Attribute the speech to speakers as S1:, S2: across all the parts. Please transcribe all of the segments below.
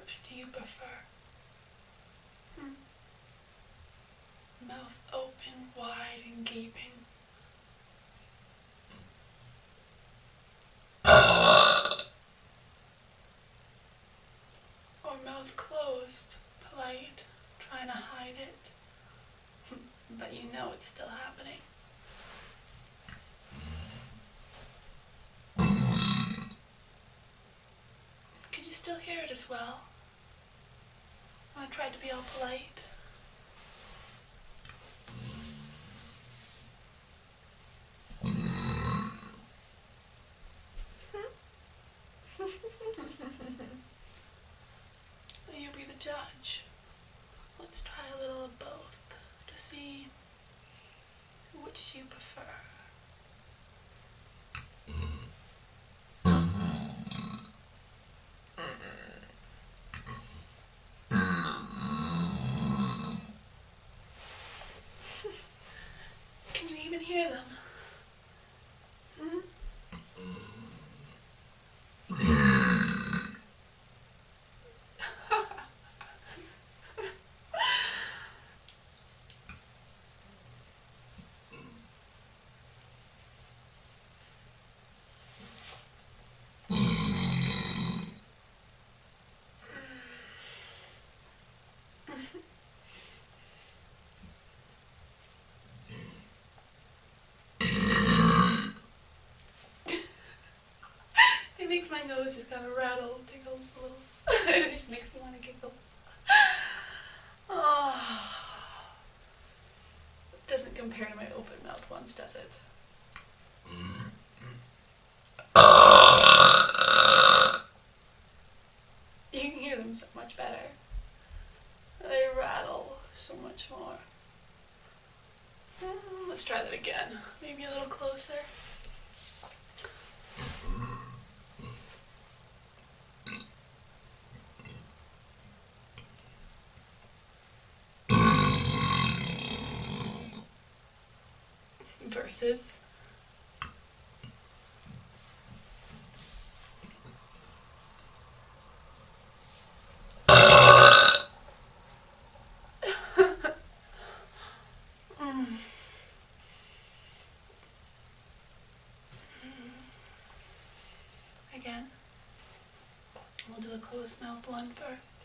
S1: burps do you prefer? Mouth open, wide, and gaping. Or mouth closed, polite, trying to hide it, but you know it's still happening. Could you still hear it as well? When I tried to be all polite. You be the judge. Let's try a little of both to see which you prefer. Can you even hear them? It makes my nose just kind of rattle, tickles a little. It just makes me want to giggle. Oh. Doesn't compare to my open mouth ones, does it? You can hear them so much better. They rattle so much more. Let's try that again. Maybe a little closer. Versus. Again. We'll do a closed mouth one first.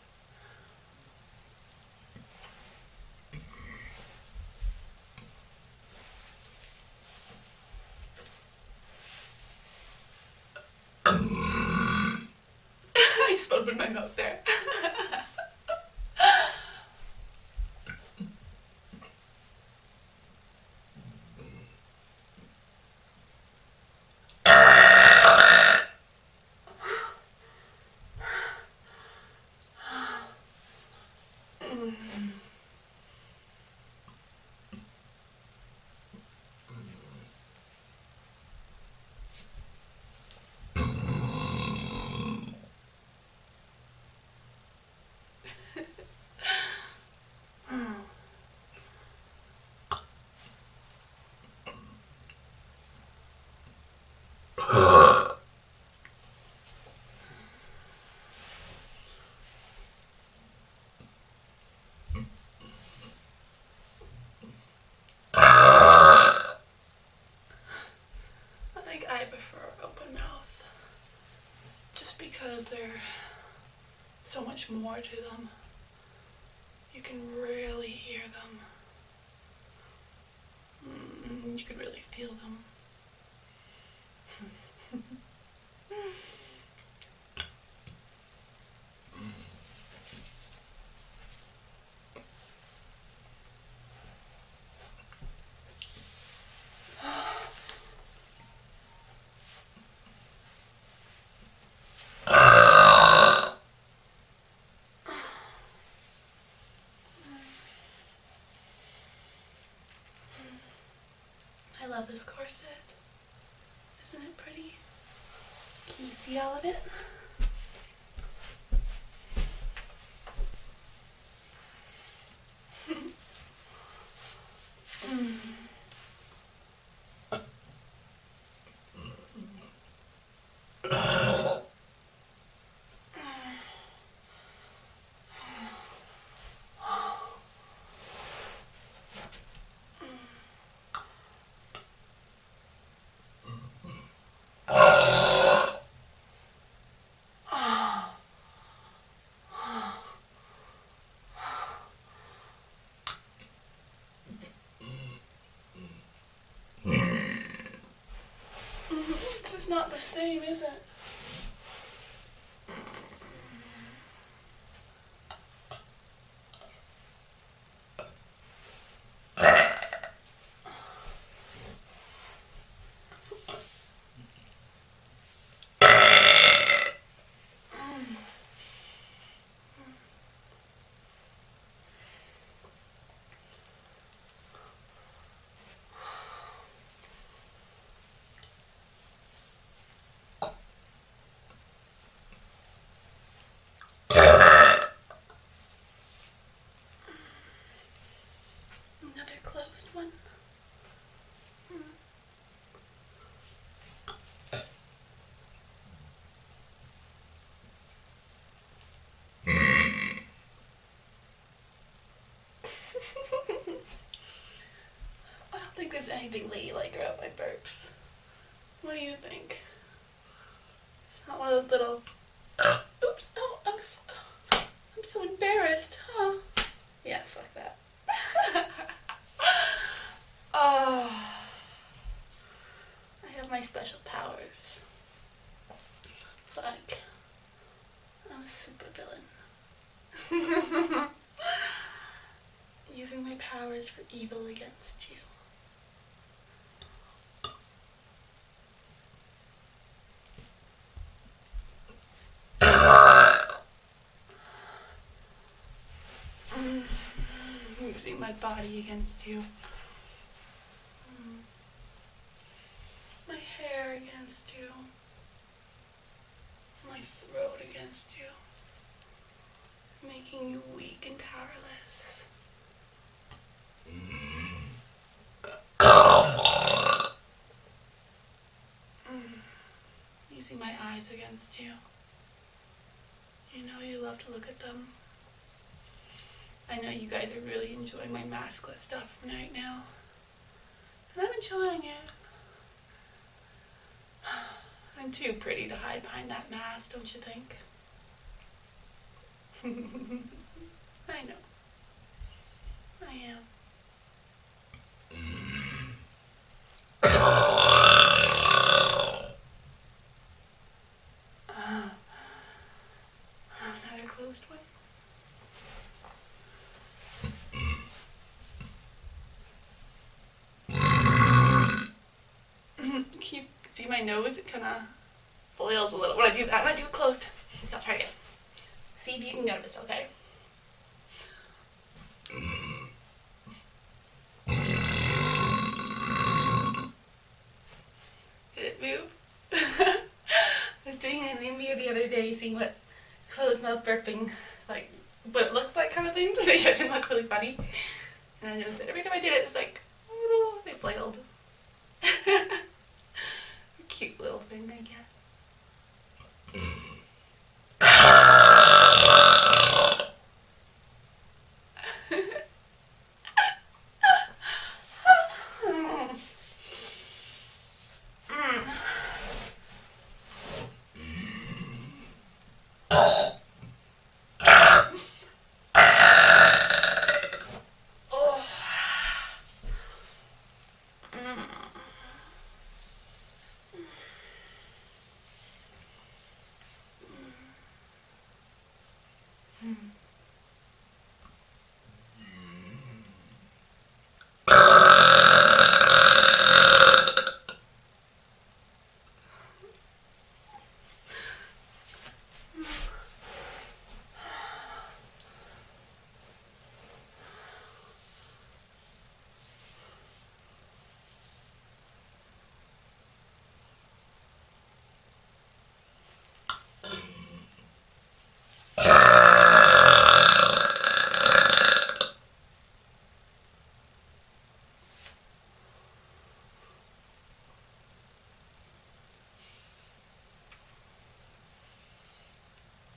S1: I just opened my mouth there. I think I prefer open mouth. Just because there's so much more to them. You can really hear them. You could really feel them. I love this corset. Isn't it pretty? Can you see all of it? This is not the same, is it? Another closed one. I don't think there's anything ladylike about my burps. What do you think? It's not one of those little, oops, oh, I'm so embarrassed, huh? Yeah, fuck that. Oh, I have my special powers. It's like, I'm a super villain. Using my powers for evil against you. Using my body against you. My hair against you. My throat against you. Making you weak and powerless. Using my eyes against you. You know you love to look at them. I know you guys are really enjoying my maskless stuff right now. And I'm enjoying it. I'm too pretty to hide behind that mask, don't you think? I know. I am. Another closed one. Can you see my nose? It kind of boils a little when I do that. I'm going to do it closed. I'll try again. See if you can notice, okay? Did it move? I was doing it in the mirror the other day, seeing what closed mouth burping, like, what it looked like kind of thing. They tried to look really funny. And I noticed that every time I did it, it's like, oh, they flailed. A cute little thing, I guess.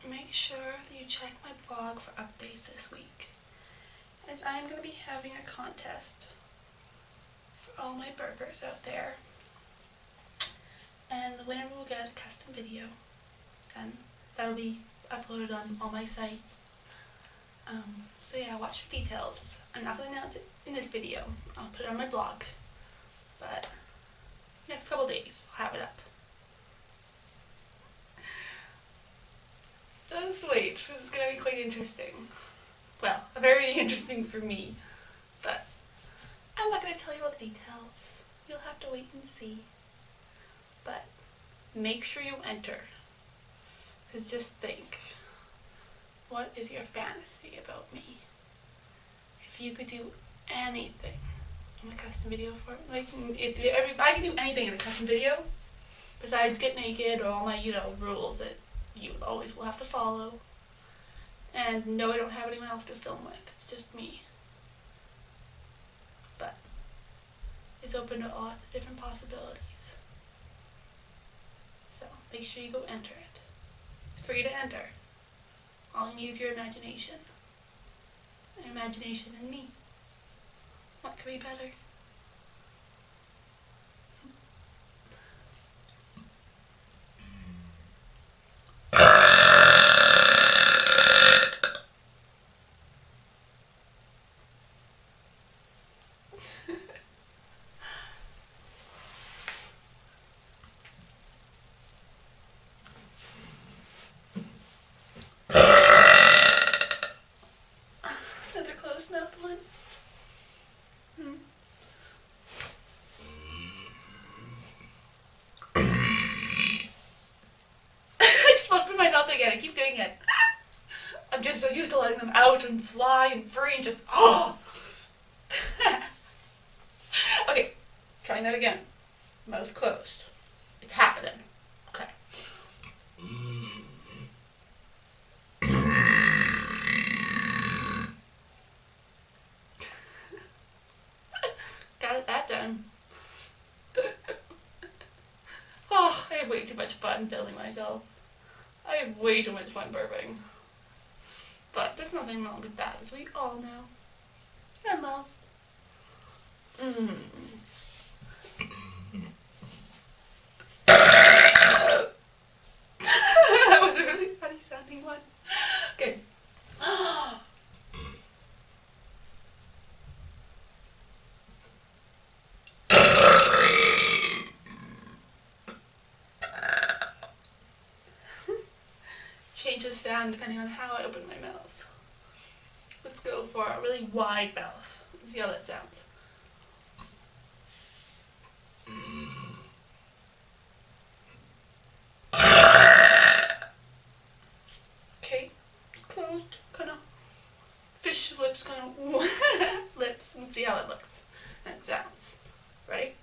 S1: Make sure that you check my blog for updates this week, as I'm going to be having a contest for all my burpers out there, and the winner will get a custom video, and that'll be uploaded on all my sites. So yeah, watch for details. I'm not going to announce it in this video. I'll put it on my blog, but next couple days I'll have it up. This is going to be quite interesting. Well, very interesting for me, but I'm not going to tell you all the details. You'll have to wait and see. But make sure you enter. Because just think, what is your fantasy about me? If you could do anything in a custom video form, like if I could do anything in a custom video, besides get naked or all my, rules that you always will have to follow, and no, I don't have anyone else to film with, it's just me. But it's open to lots of different possibilities. So make sure you go enter it. It's free to enter. All you need is your imagination. Imagination and me. What could be better? Another closed mouth one. I just opened my mouth again. I keep doing it. I'm just so used to letting them out and fly and free and just Okay, trying that again. Mouth closed. It's happening. Okay. Got it that done. Oh, I have way too much fun filming myself. I have way too much fun burping. But there's nothing wrong with that, as we all know. And love. That was a really funny sounding one. Okay. Change the sound depending on how I open my mouth. Let's go for a really wide mouth. Let's see how that sounds. Okay, closed, kind of fish lips, kind of lips, and see how it looks and it sounds. Ready?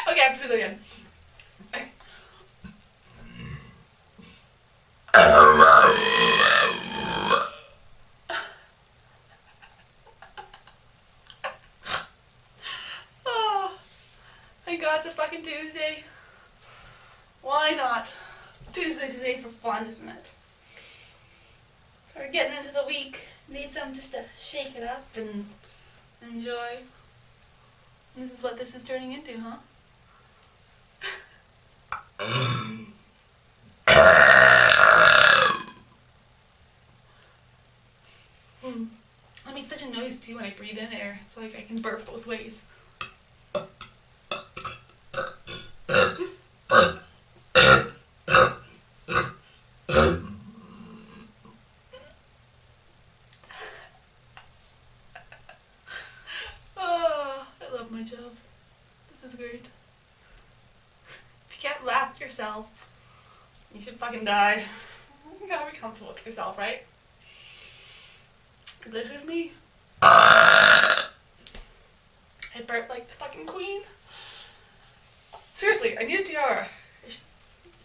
S1: Okay, I have to do that again. Oh, thank God it's a fucking Tuesday. Why not? Tuesday today for fun, isn't it? So we're getting into the week. Need something just to shake it up and enjoy. And this is what this is turning into, huh? I make such a noise too when I breathe in air. It's like I can burp both ways. Oh, I love my job. This is great. If you can't laugh at yourself, you should fucking die. You gotta be comfortable with yourself, right? This is me. I burp like the fucking queen. Seriously, I need a tiara. I should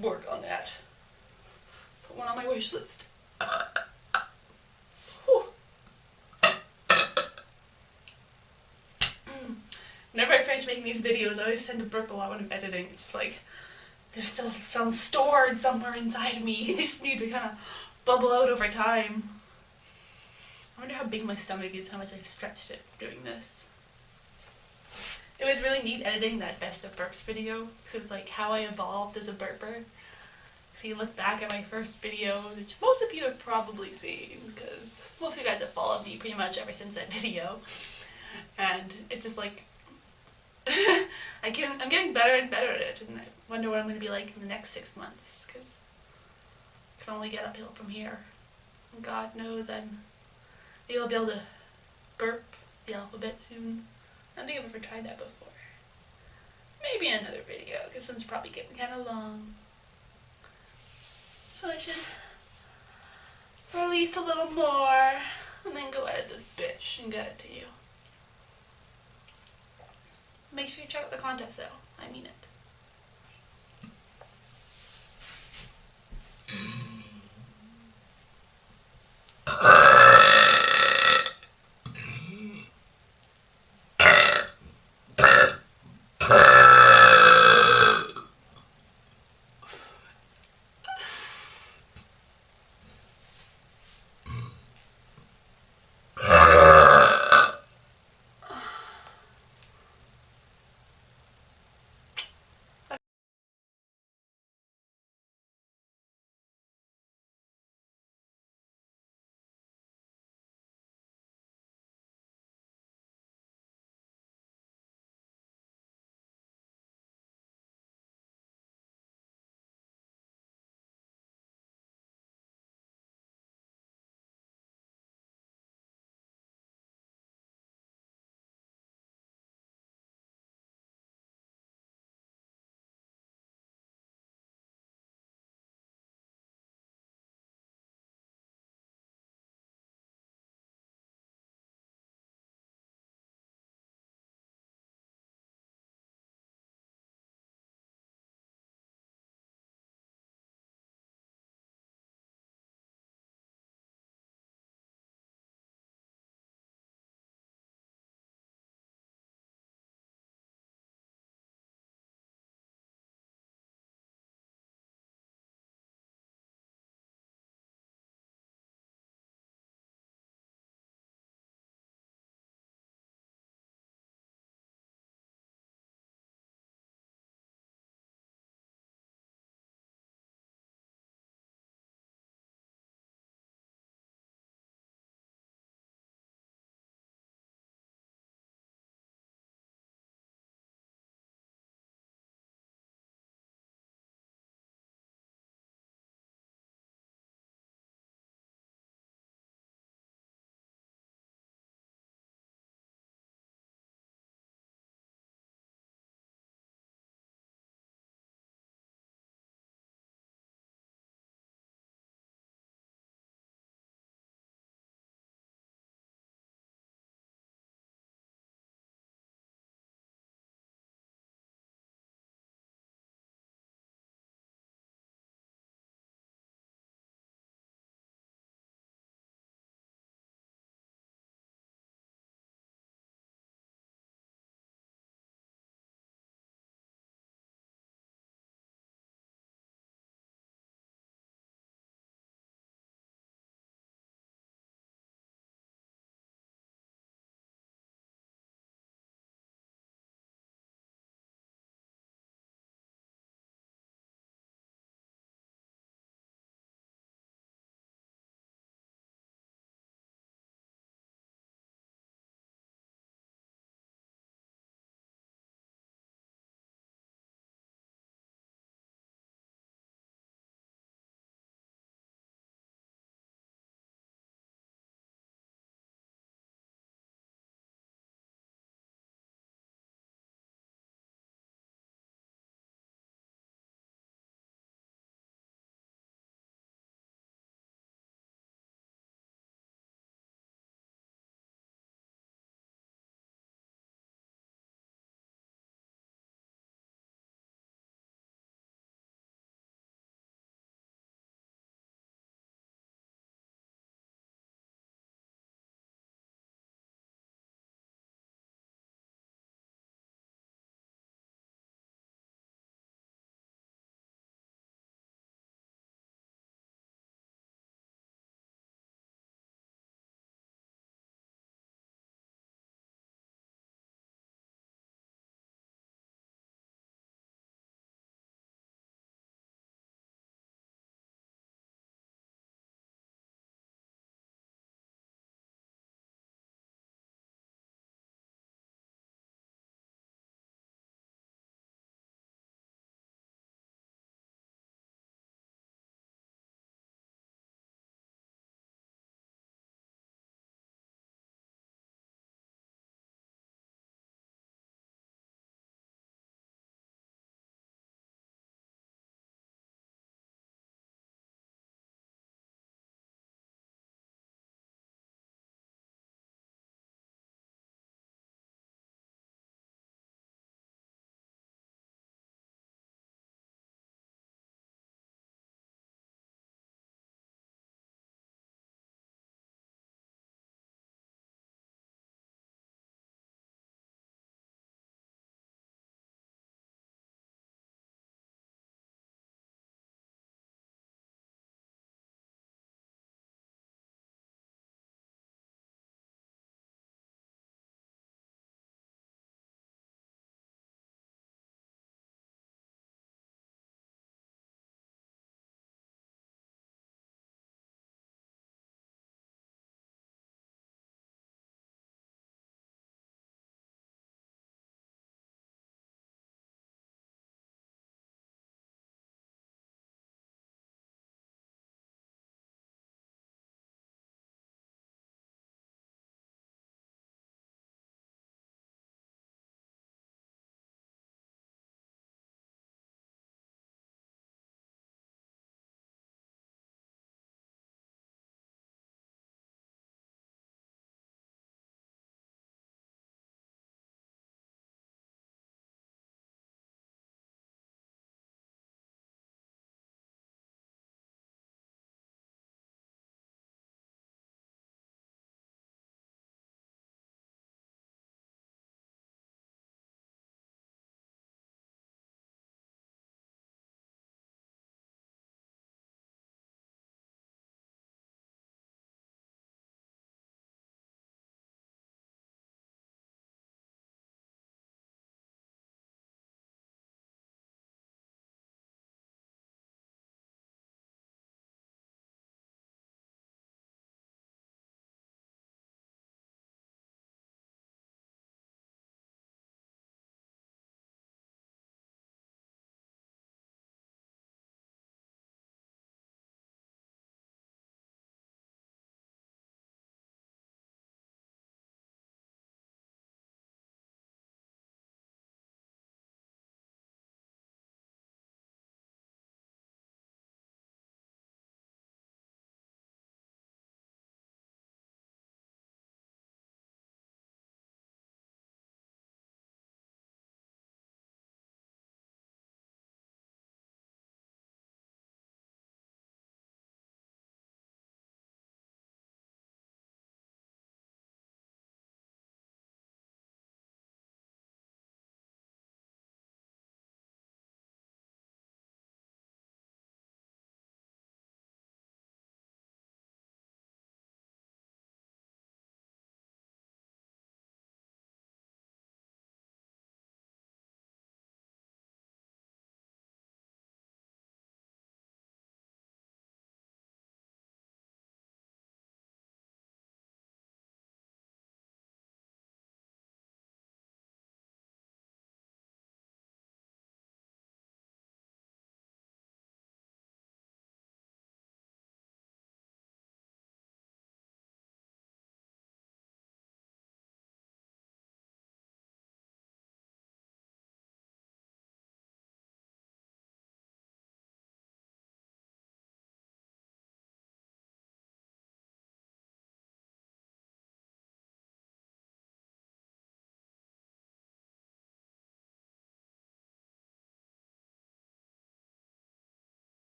S1: work on that. Put one on my wish list. Whenever I finish making these videos, I always tend to burp a lot when I'm editing. It's like there's still some stored somewhere inside of me. They just need to kind of bubble out over time. I wonder how big my stomach is, how much I've stretched it doing this. It was really neat editing that best of burps video, because it was like how I evolved as a burper. If you look back at my first video, which most of you have probably seen, because most of you guys have followed me pretty much ever since that video, and it's just like, I'm getting better and better at it, and I wonder what I'm going to be like in the next 6 months, because I can only get uphill from here. And God knows maybe I'll be able to burp the alphabet soon. I don't think I've ever tried that before. Maybe in another video, because this one's probably getting kind of long. So I should release a little more, and then go edit this bitch and get it to you. Make sure you check out the contest though. I mean it.